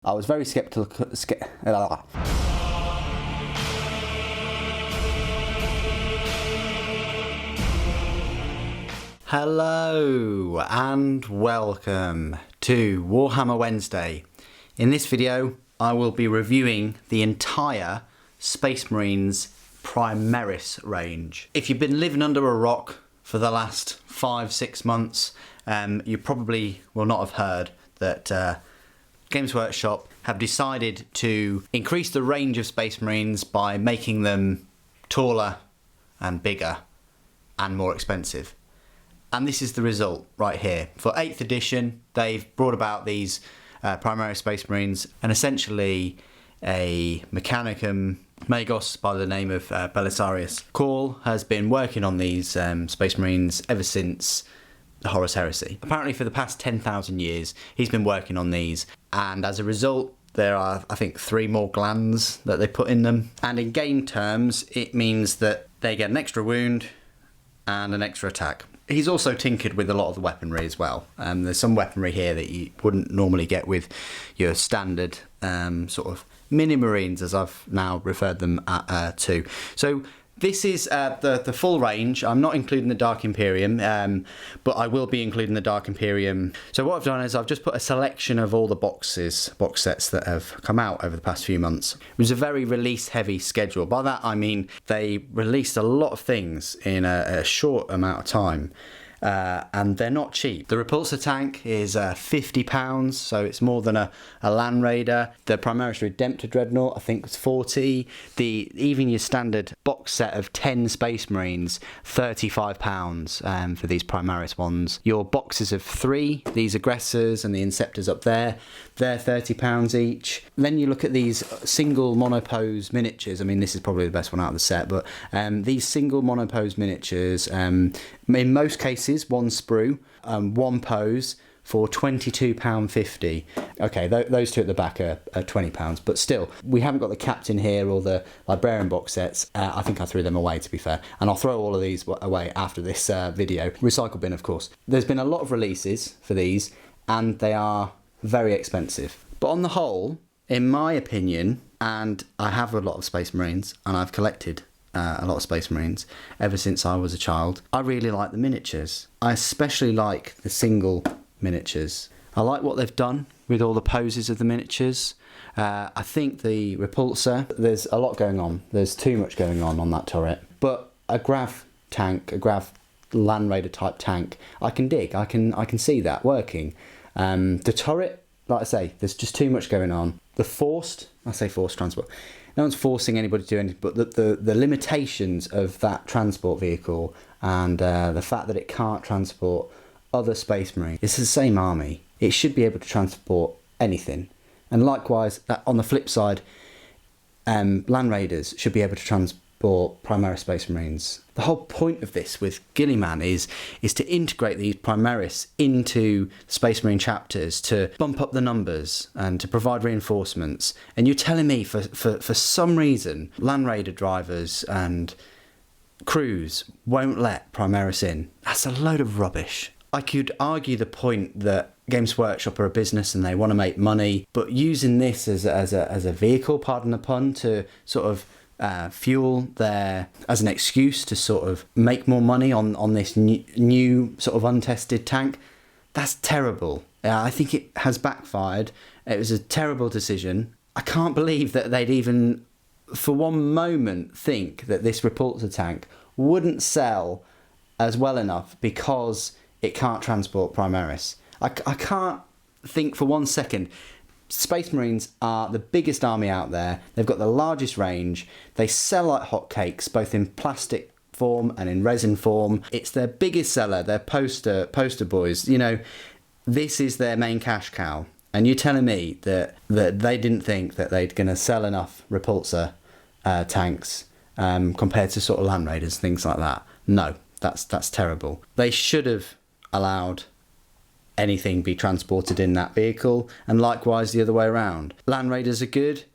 I was very skeptical. Hello and welcome to Warhammer Wednesday. In this video I will be reviewing the entire Space Marines Primaris range. If you've been living under a rock for the last 5-6 months, you probably will not have heard that Games Workshop have decided to increase the range of Space Marines by making them taller and bigger and more expensive. And this is the result right here. For 8th edition, they've brought about these Primaris Space Marines, and essentially a Mechanicum Magos by the name of Belisarius. Call has been working on these Space Marines ever since the Horus Heresy. Apparently for the past 10,000 years, he's been working on these, and as a result, there are, I think, 3 more glands that they put in them. And in game terms, it means that they get an extra wound and an extra attack. He's also tinkered with a lot of the weaponry as well. There's some weaponry here that you wouldn't normally get with your standard sort of mini Marines, as I've now referred them to. So this is the full range. I'm not including the Dark Imperium, but I will be including the Dark Imperium. So what I've done is I've just put a selection of all the box sets that have come out over the past few months. It was a very release-heavy schedule. By that I mean they released a lot of things in a short amount of time. And they're not cheap. The repulsor tank is £50, so it's more than a Land Raider. The Primaris Redemptive Dreadnought, I think, was 40. Even your standard box set of 10 Space Marines, £35 for these Primaris ones. Your boxes of 3, these Aggressors and the Inceptors up there, they're £30 each. Then you look at these single monopose miniatures. I mean, this is probably the best one out of the set, but these single monopose miniatures, in most cases, 1 sprue, 1 pose for £22.50. Okay, those two at the back are £20, but still, we haven't got the Captain here or the Librarian box sets. I think I threw them away, to be fair, and I'll throw all of these away after this video. Recycle bin, of course. There's been a lot of releases for these, and they are very expensive. But on the whole, in my opinion, and I have a lot of Space Marines, and I've collected a lot of Space Marines ever since I was a child, I really like the miniatures. I especially like the single miniatures. I like what they've done with all the poses of the miniatures. I think the repulsor, there's a lot going on. There's too much going on that turret. But a Grav tank, a Grav Land Raider type tank, I can dig. I can see that working. The turret, like I say, there's just too much going on. The forced transport. No one's forcing anybody to do anything, but the limitations of that transport vehicle and the fact that it can't transport other Space Marines. It's the same army. It should be able to transport anything. And likewise, on the flip side, Land Raiders should be able to transport Primaris Space Marines. The whole point of this with Guilliman is to integrate these Primaris into Space Marine chapters to bump up the numbers and to provide reinforcements. And you're telling me for some reason Land Raider drivers and crews won't let Primaris in? That's a load of rubbish. I could argue the point that Games Workshop are a business and they want to make money, but using this as a vehicle, pardon the pun, to sort of fuel as an excuse to sort of make more money on this new sort of untested tank, that's terrible. I think it has backfired. It was a terrible decision. I can't believe that they'd even for one moment think that this repulsor tank wouldn't sell as well enough because it can't transport Primaris. I can't think for one second. Space Marines are the biggest army out there. They've got the largest range. They sell like hotcakes, both in plastic form and in resin form. It's their biggest seller, their poster boys. You know, this is their main cash cow. And you're telling me that they didn't think that they're going to sell enough repulsor tanks compared to sort of Land Raiders, things like that. No, that's terrible. They should have allowed anything be transported in that vehicle, and likewise the other way around. Land Raiders are good,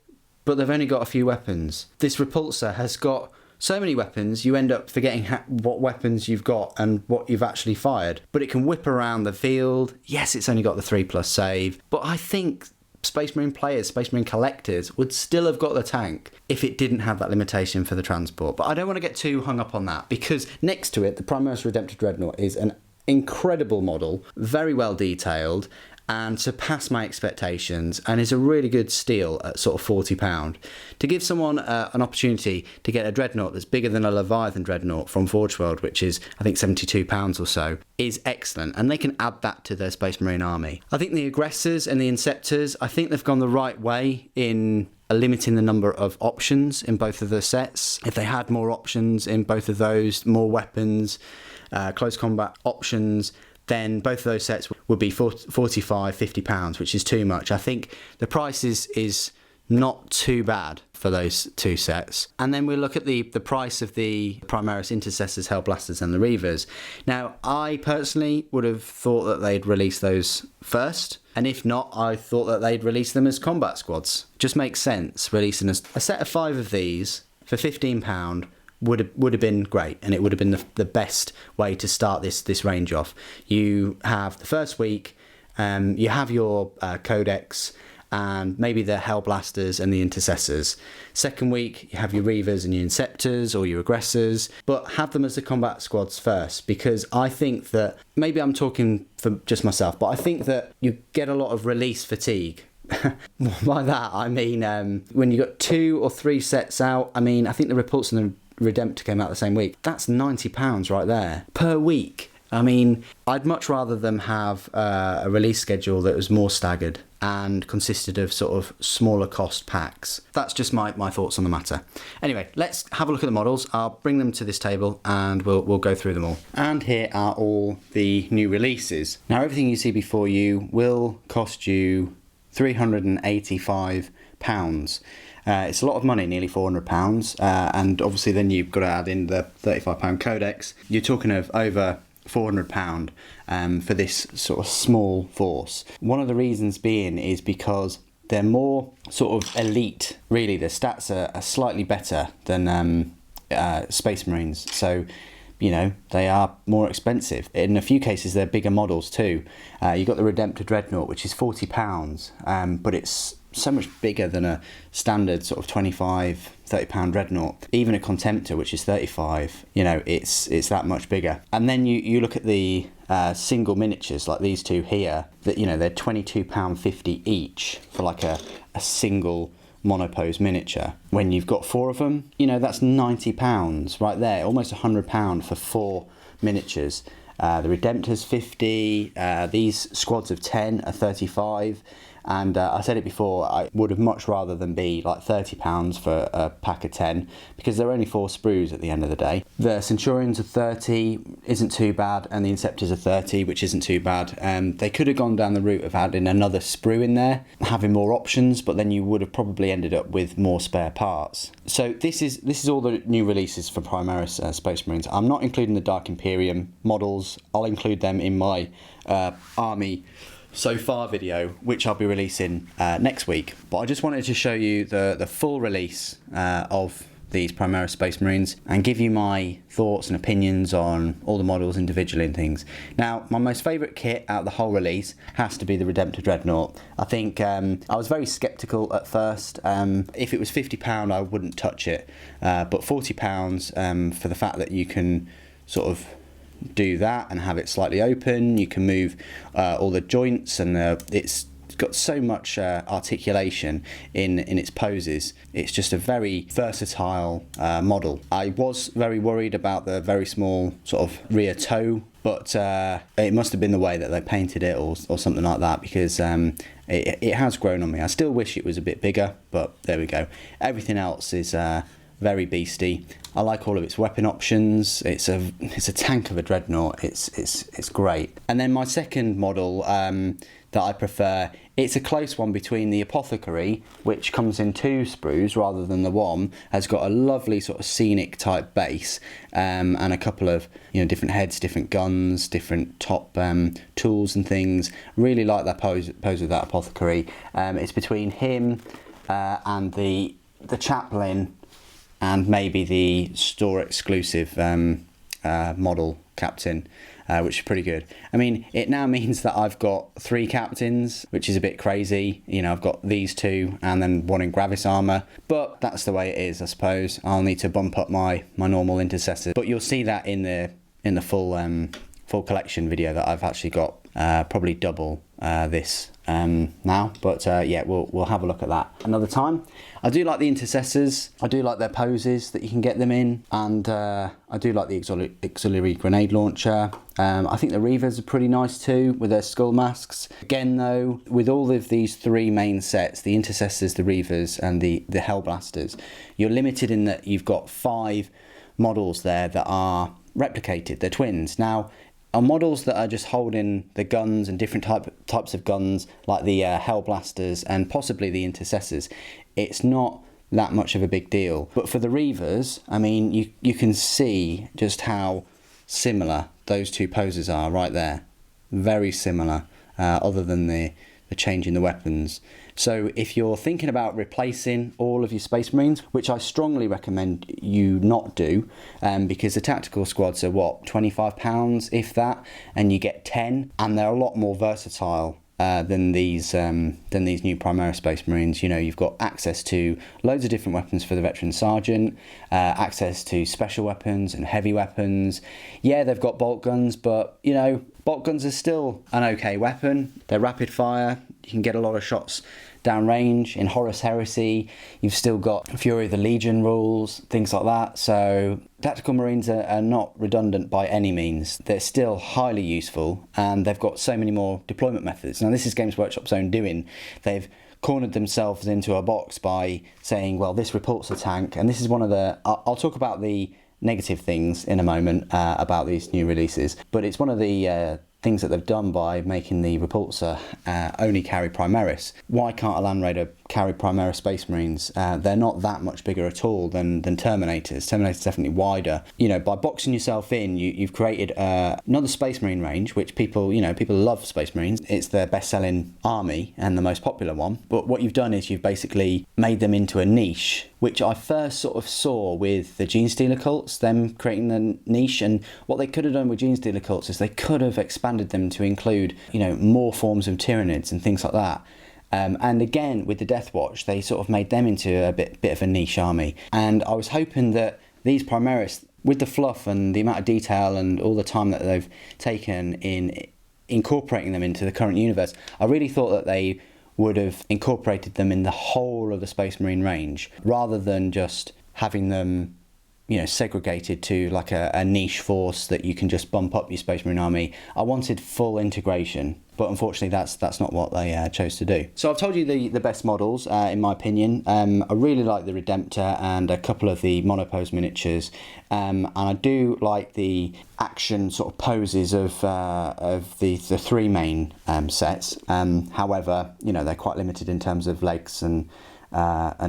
but they've only got a few weapons. This repulsor has got so many weapons, you end up forgetting what weapons you've got and what you've actually fired. But it can whip around the field. Yes, it's only got the 3+ save, but I think Space Marine players, Space Marine collectors would still have got the tank if it didn't have that limitation for the transport. But I don't want to get too hung up on that, because next to it, the Primaris Redemptive Dreadnought is an incredible model, very well detailed, and surpassed my expectations, and is a really good steal at sort of £40. To give someone an opportunity to get a Dreadnought that's bigger than a Leviathan Dreadnought from Forge World, which is I think £72 or so, is excellent, and they can add that to their Space Marine army. I think the Aggressors and the Inceptors, I think they've gone the right way in limiting the number of options in both of the sets. If they had more options in both of those, more weapons, close combat options, then both of those sets would be £45–50, which is too much. I think the price is not too bad for those two sets. And then we look at the price of the Primaris Intercessors, Hellblasters and the Reavers. Now, I personally would have thought that they'd release those first, and if not, I thought that they'd release them as combat squads. Just makes sense, releasing a set of 5 of these for £15 would have been great, and it would have been the best way to start this range off. You have the first week, you have your Codex and maybe the Hellblasters and the Intercessors. Second week, you have your Reavers and your Inceptors or your Aggressors, but have them as the combat squads first, because I think that, maybe I'm talking for just myself, but I think that you get a lot of release fatigue. By that I mean when you got 2 or 3 sets out. I mean, I think the Repulse and the Redemptor came out the same week. That's £90 right there per week. I mean, I'd much rather them have a release schedule that was more staggered and consisted of sort of smaller cost packs. That's just my thoughts on the matter. Anyway, let's have a look at the models. I'll bring them to this table and we'll go through them all. And here are all the new releases. Now, everything you see before you will cost you £385. It's a lot of money, nearly £400, and obviously then you've got to add in the £35 Codex. You're talking of over £400 for this sort of small force. One of the reasons being is because they're more sort of elite. Really, their stats are slightly better than Space Marines, so you know, they are more expensive. In a few cases, they're bigger models too. You've got the Redemptive Dreadnought, which is £40, but it's so much bigger than a standard sort of £25–30 Dreadnought. Even a Contemptor, which is £35, you know, it's that much bigger. And then you look at the single miniatures like these two here, that, you know, they're £22.50 each for like a single monopose miniature. When you've got 4 of them, you know, that's £90 right there, almost £100 for 4 miniatures. The Redemptor's 50, these squads of 10 are 35, and I said it before, I would have much rather than be like £30 for a pack of 10, because they're only 4 sprues at the end of the day. The Centurions are 30, isn't too bad, and the Inceptors are 30, which isn't too bad. They could have gone down the route of adding another sprue in there, having more options, but then you would have probably ended up with more spare parts. So this is all the new releases for Primaris Space Marines. I'm not including the Dark Imperium models. I'll include them in my army so far video, which I'll be releasing next week. But I just wanted to show you the full release of these Primaris Space Marines and give you my thoughts and opinions on all the models individually and things. Now, my most favourite kit out of the whole release has to be the Redemptive Dreadnought. I think I was very sceptical at first. If it was £50, I wouldn't touch it, but £40 for the fact that you can sort of do that and have it slightly open. You can move all the joints, and it's got so much articulation in its poses. It's just a very versatile model. I was very worried about the very small sort of rear toe, but it must have been the way that they painted it or something like that, because it has grown on me. I still wish it was a bit bigger, but there we go. Everything else is very beastie. I like all of its weapon options. It's a tank of a dreadnought. It's great. And then my second model that I prefer, it's a close one between the Apothecary, which comes in 2 sprues rather than the 1, has got a lovely sort of scenic type base, and a couple of, you know, different heads, different guns, different top tools and things. Really like that pose with that Apothecary. It's between him and the Chaplain, and maybe the store exclusive model Captain. which is pretty good. I mean, it now means that I've got 3 captains, which is a bit crazy. You know, I've got these 2 and then 1 in Gravis armor, but that's the way it is, I suppose. I'll need to bump up my normal intercessors, but you'll see that in the full collection video that I've actually got probably double this now, but yeah, we'll have a look at that another time. I do like the intercessors. I do like their poses that you can get them in, and I do like the auxiliary grenade launcher. I think the Reavers are pretty nice too with their skull masks. Again though, with all of these 3 main sets, the intercessors, the Reavers and the Hellblasters, you're limited in that you've got 5 models there that are replicated. They're twins. Now, on models that are just holding the guns and different types of guns, like the Hellblasters and possibly the Intercessors, it's not that much of a big deal. But for the Reavers, I mean, you can see just how similar those 2 poses are right there. Very similar, other than the change in the weapons. So if you're thinking about replacing all of your Space Marines, which I strongly recommend you not do, because the tactical squads are what, £25 if that, and you get 10, and they're a lot more versatile than these new Primaris Space Marines. You know, you've got access to loads of different weapons for the veteran sergeant, access to special weapons and heavy weapons. Yeah, they've got bolt guns, but you know, bolt guns are still an okay weapon. They're rapid fire. You can get a lot of shots downrange. In Horus Heresy, you've still got Fury of the Legion rules, things like that. So tactical Marines are not redundant by any means. They're still highly useful, and they've got so many more deployment methods. Now, this is Games Workshop's own doing. They've cornered themselves into a box by saying, well, this repulsor tank, and this is one of the... I'll talk about the negative things in a moment about these new releases, but it's one of the things that they've done by making the repulsor only carry Primaris. Why can't a Land Raider carry Primaris Space Marines? They're not that much bigger at all than Terminators. Terminators definitely wider. You know, by boxing yourself in, you've created another Space Marine range, which people love Space Marines. It's their best-selling army and the most popular one. But what you've done is you've basically made them into a niche, which I first sort of saw with the Genestealer cults, them creating the niche. And what they could have done with Genestealer cults is they could have expanded them to include, you know, more forms of Tyranids and things like that. And again, with the Death Watch, they sort of made them into a bit of a niche army. And I was hoping that these Primaris, with the fluff and the amount of detail and all the time that they've taken in incorporating them into the current universe, I really thought that they would have incorporated them in the whole of the Space Marine range, rather than just having them, you know, segregated to like a niche force that you can just bump up your Space Marine army. I wanted full integration, but unfortunately that's not what they chose to do. So I've told you the best models, in my opinion. I really like the Redemptor and a couple of the monopose miniatures, and I do like the action sort of poses of the 3 main sets. However, you know, they're quite limited in terms of legs and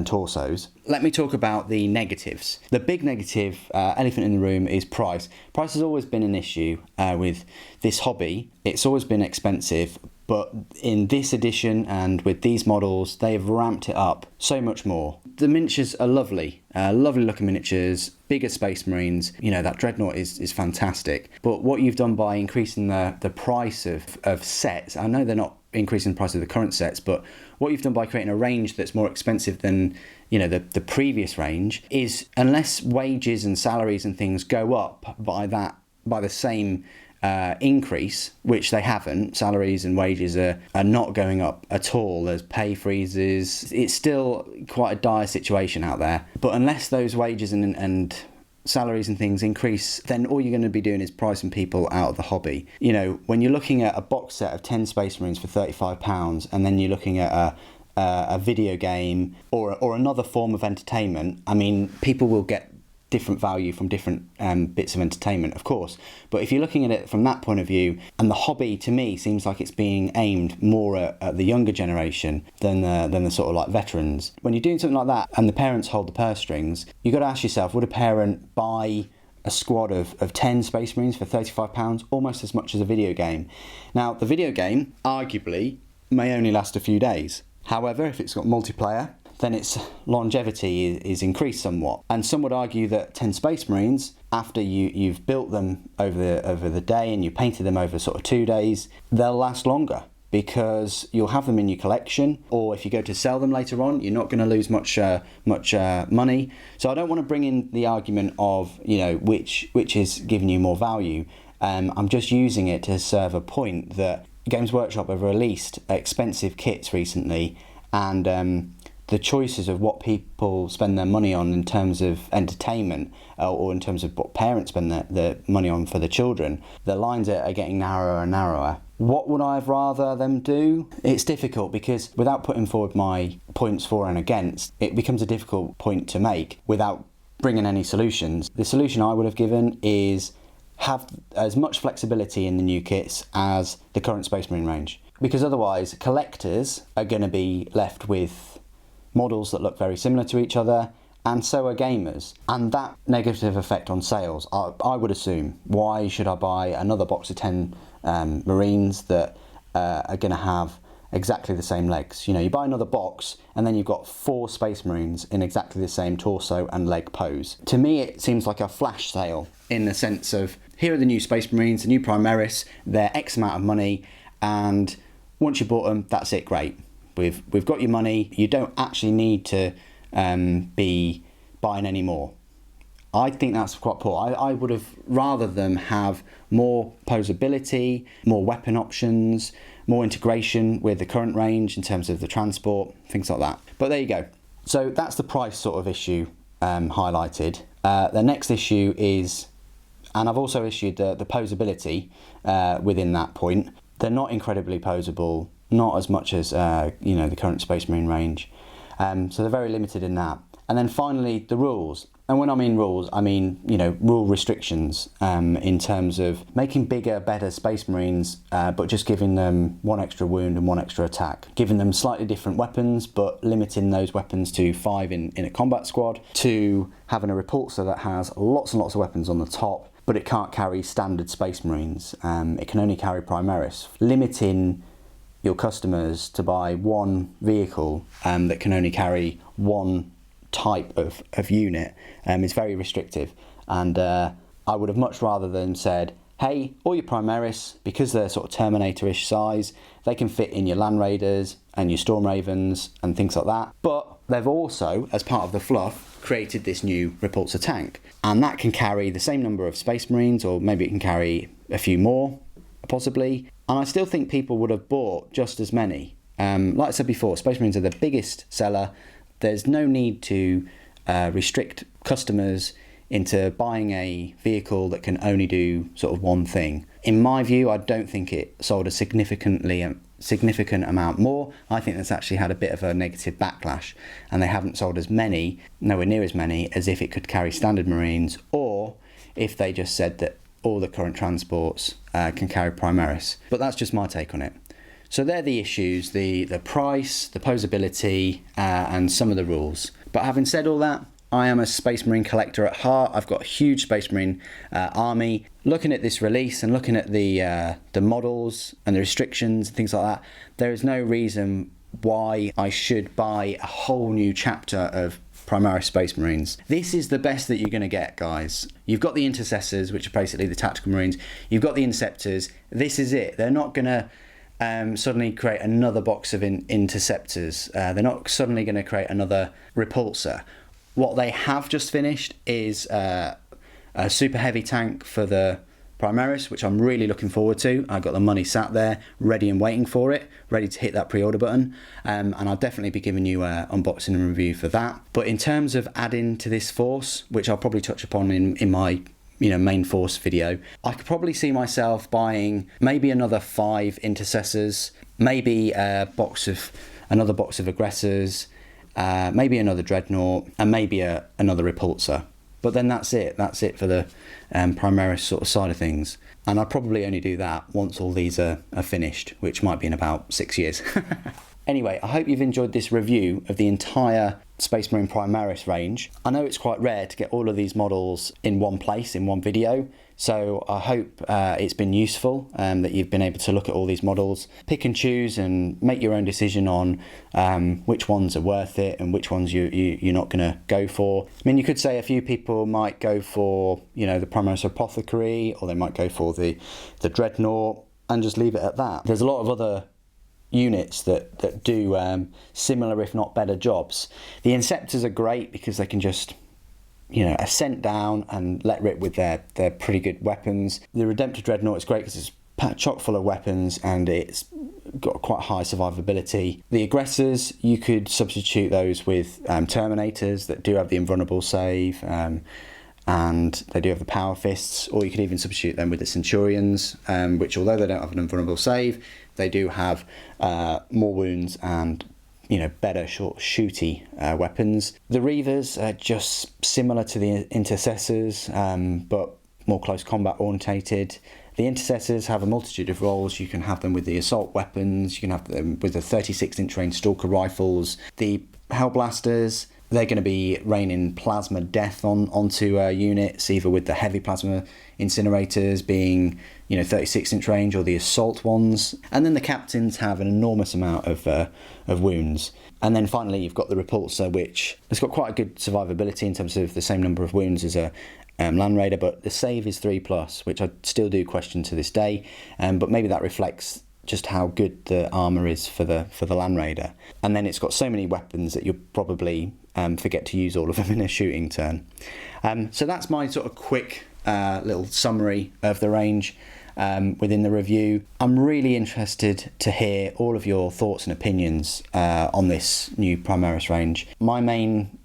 torsos. Let me talk about the negatives. The big negative, elephant in the room, is price. Price has always been an issue with this hobby. It's always been expensive, but in this edition and with these models, they have ramped it up so much more. The miniatures are lovely, lovely looking miniatures, bigger Space Marines. You know, that Dreadnought is fantastic. But what you've done by increasing the price of sets, I know they're not increasing the price of the current sets, but what you've done by creating a range that's more expensive than, you know, the previous range, is unless wages and salaries and things go up by the same increase, which they haven't. Salaries and wages are not going up at all. There's pay freezes. It's still quite a dire situation out there. But unless those wages and salaries and things increase, then all you're going to be doing is pricing people out of the hobby. You know, when you're looking at a box set of 10 Space Marines for £35, and then you're looking at a video game or another form of entertainment, I mean, people will get different value from different bits of entertainment, of course. But if you're looking at it from that point of view, and the hobby to me seems like it's being aimed more at the younger generation than the sort of like veterans. When you're doing something like that and the parents hold the purse strings, you've got to ask yourself, would a parent buy a squad of 10 Space Marines for £35, almost as much as a video game? Now, the video game, arguably, may only last a few days. However, if it's got multiplayer, then its longevity is increased somewhat. And some would argue that 10 Space Marines after you've built them over the day and you painted them over sort of 2 days, they'll last longer, because you'll have them in your collection, or if you go to sell them later on, you're not going to lose much money. So I don't want to bring in the argument of, you know, which is giving you more value. I'm just using it to serve a point that Games Workshop have released expensive kits recently, and the choices of what people spend their money on in terms of entertainment, or in terms of what parents spend their money on for the children, the lines are getting narrower and narrower. What would I have rather them do? It's difficult, because without putting forward my points for and against, it becomes a difficult point to make without bringing any solutions. The solution I would have given is have as much flexibility in the new kits as the current Space Marine range, because otherwise collectors are going to be left with models that look very similar to each other, and so are gamers, and that negative effect on sales, I would assume. Why should I buy another box of 10 Marines that are going to have exactly the same legs? You know, you buy another box and then you've got 4 Space Marines in exactly the same torso and leg pose. To me, it seems like a flash sale, in the sense of, here are the new Space Marines, the new Primaris, they're X amount of money, and once you bought them, that's it, great. We've got your money. You don't actually need to be buying any more. I think that's quite poor. I would have rather them have more posability, more weapon options, more integration with the current range in terms of the transport, things like that. But there you go. So that's the price sort of issue highlighted. The next issue is, and I've also issued the posability within that point. They're not incredibly posable, not as much as you know, the current Space Marine range, so they're very limited in that. And then finally, the rules. And when I mean rules, I mean, you know, rule restrictions in terms of making bigger, better Space Marines, but just giving them 1 extra wound and 1 extra attack, giving them slightly different weapons, but limiting those weapons to 5 in a combat squad, to having a repulsor that has lots and lots of weapons on the top, but it can't carry standard Space Marines. It can only carry Primaris, limiting your customers to buy 1 vehicle that can only carry 1 type of unit is very restrictive. And I would have much rather than said, hey, all your Primaris, because they're sort of Terminator-ish size, they can fit in your Land Raiders and your Storm Ravens and things like that. But they've also, as part of the fluff, created this new repulsor tank, and that can carry the same number of Space Marines, or maybe it can carry a few more, possibly. And I still think people would have bought just as many. Like I said before, Space Marines are the biggest seller. There's no need to restrict customers into buying a vehicle that can only do sort of 1 thing. In my view, I don't think it sold a significant amount more. I think that's actually had a bit of a negative backlash, and they haven't sold as many, nowhere near as many, as if it could carry standard Marines, or if they just said that all the current transports can carry Primaris. But that's just my take on it. So they're the issues, the price, the posability, and some of the rules. But having said all that, I am a Space Marine collector at heart. I've got a huge Space Marine army. Looking at this release and looking at the models and the restrictions and things like that, there is no reason why I should buy a whole new chapter of Primaris Space Marines. This is the best that you're going to get, guys. You've got the Intercessors, which are basically the tactical Marines. You've got the Inceptors. This is it. They're not going to suddenly create another box of Interceptors. They're not suddenly going to create another Repulsor. What they have just finished is a super heavy tank for the Primaris, which I'm really looking forward to. I've got the money sat there, ready and waiting for it, ready to hit that pre-order button, and I'll definitely be giving you an unboxing and review for that. But in terms of adding to this force, which I'll probably touch upon in my main force video, I could probably see myself buying maybe another 5 Intercessors, maybe another box of Aggressors, maybe another Dreadnought, and maybe another Repulsor. But then that's it for the Primaris sort of side of things. And I'll probably only do that once all these are finished, which might be in about 6 years. Anyway, I hope you've enjoyed this review of the entire Space Marine Primaris range. I know it's quite rare to get all of these models in one place, in one video, so I hope it's been useful, that you've been able to look at all these models, pick and choose and make your own decision on which ones are worth it and which ones you're not going to go for. I mean, you could say a few people might go for, you know, the Primaris Apothecary, or they might go for the Dreadnought, and just leave it at that. There's a lot of other units that do similar if not better jobs. The Inceptors are great because they can just, you know, ascent down and let rip with their pretty good weapons. The Redemptive Dreadnought is great because it's chock full of weapons and it's got quite high survivability. The Aggressors, you could substitute those with Terminators that do have the invulnerable save, and they do have the power fists, or you could even substitute them with the Centurions, which, although they don't have an invulnerable save, they do have more wounds and, you know, better short shooty weapons. The Reavers are just similar to the Intercessors, but more close combat orientated. The Intercessors have a multitude of roles. You can have them with the assault weapons, you can have them with the 36-inch range Stalker rifles. The Hellblasters, they're going to be raining plasma death onto units, either with the heavy plasma incinerators being, you know, 36-inch range, or the assault ones. And then the Captains have an enormous amount of wounds. And then finally you've got the Repulsor, which has got quite a good survivability in terms of the same number of wounds as a Land Raider, but the save is 3+, which I still do question to this day. But maybe that reflects just how good the armour is for the Land Raider. And then it's got so many weapons that you'll probably forget to use all of them in a shooting turn. So that's my sort of quick little summary of the range within the review. I'm really interested to hear all of your thoughts and opinions on this new Primaris range. My main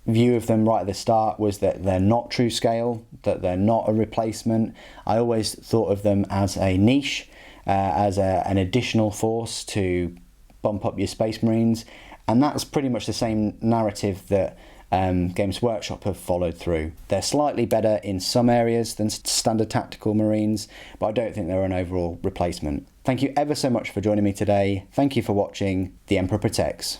view of them right at the start was that they're not true scale, that they're not a replacement. I always thought of them as a niche, as an additional force to bump up your Space Marines, and that's pretty much the same narrative that Games Workshop have followed through. They're slightly better in some areas than standard tactical Marines, but I don't think they're an overall replacement. Thank you ever so much for joining me today. Thank you for watching. The Emperor Protects.